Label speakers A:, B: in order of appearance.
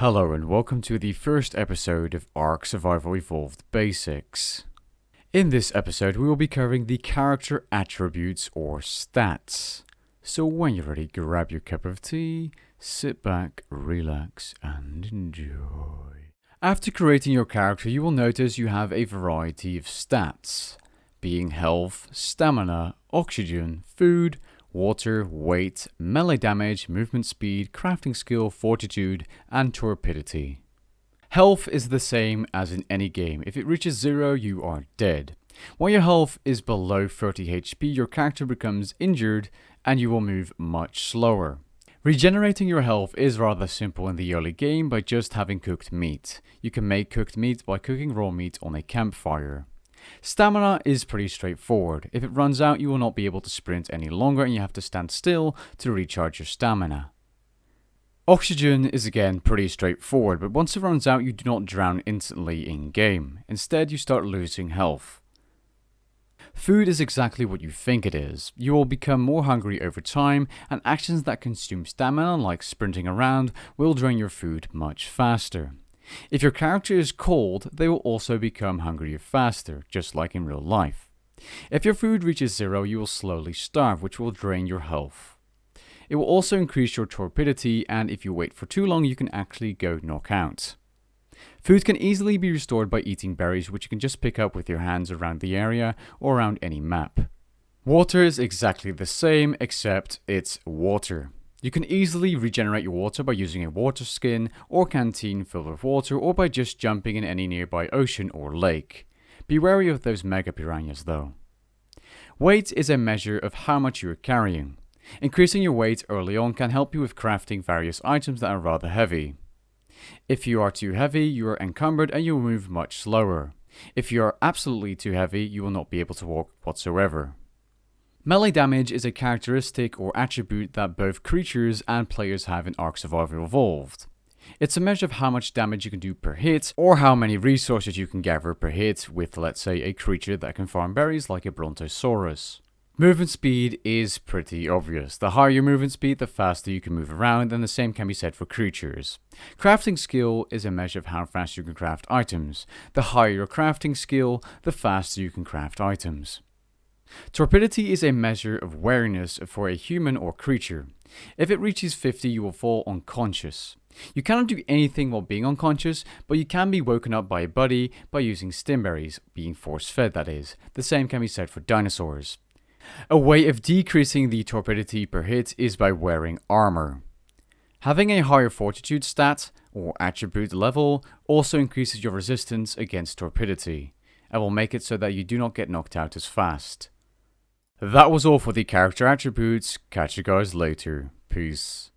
A: Hello and welcome to the first episode of Ark Survival Evolved Basics. In this episode we will be covering the character attributes or stats. So when you're ready, grab your cup of tea, sit back, relax and enjoy. After creating your character you will notice you have a variety of stats, being health, stamina, oxygen, food, water, weight, melee damage, movement speed, crafting skill, fortitude, and torpidity. Health is the same as in any game. If it reaches 0, you are dead. When your health is below 30 HP, your character becomes injured and you will move much slower. Regenerating your health is rather simple in the early game by just having cooked meat. You can make cooked meat by cooking raw meat on a campfire. Stamina is pretty straightforward. If it runs out, you will not be able to sprint any longer and you have to stand still to recharge your stamina. Oxygen is again pretty straightforward, but once it runs out, you do not drown instantly in game. Instead, you start losing health. Food is exactly what you think it is. You will become more hungry over time, and actions that consume stamina, like sprinting around, will drain your food much faster. If your character is cold, they will also become hungrier faster, just like in real life. If your food reaches 0, you will slowly starve, which will drain your health. It will also increase your torpidity, and if you wait for too long, you can actually go knock out. Food can easily be restored by eating berries, which you can just pick up with your hands around the area or around any map. Water is exactly the same, except it's water. You can easily regenerate your water by using a water skin or canteen filled with water, or by just jumping in any nearby ocean or lake. Be wary of those mega piranhas though. Weight is a measure of how much you are carrying. Increasing your weight early on can help you with crafting various items that are rather heavy. If you are too heavy, you are encumbered and you will move much slower. If you are absolutely too heavy, you will not be able to walk whatsoever. Meli Damage is a characteristic or attribute that both creatures and players have in Ark Survival Evolved. It's a measure of how much damage you can do per hit, or how many resources you can gather per hit with, let's say, a creature that can farm berries like a Brontosaurus. Movement speed is pretty obvious. The higher your movement speed, the faster you can move around, and the same can be said for creatures. Crafting skill is a measure of how fast you can craft items. The higher your crafting skill, the faster you can craft items. Torpidity is a measure of wariness for a human or creature. If it reaches 50, you will fall unconscious. You cannot do anything while being unconscious, but you can be woken up by a buddy by using stimberries, being force-fed that is. The same can be said for dinosaurs. A way of decreasing the torpidity per hit is by wearing armor. Having a higher fortitude stat, or attribute level, also increases your resistance against torpidity, and will make it so that you do not get knocked out as fast. That was all for the character attributes. Catch you guys later. Peace.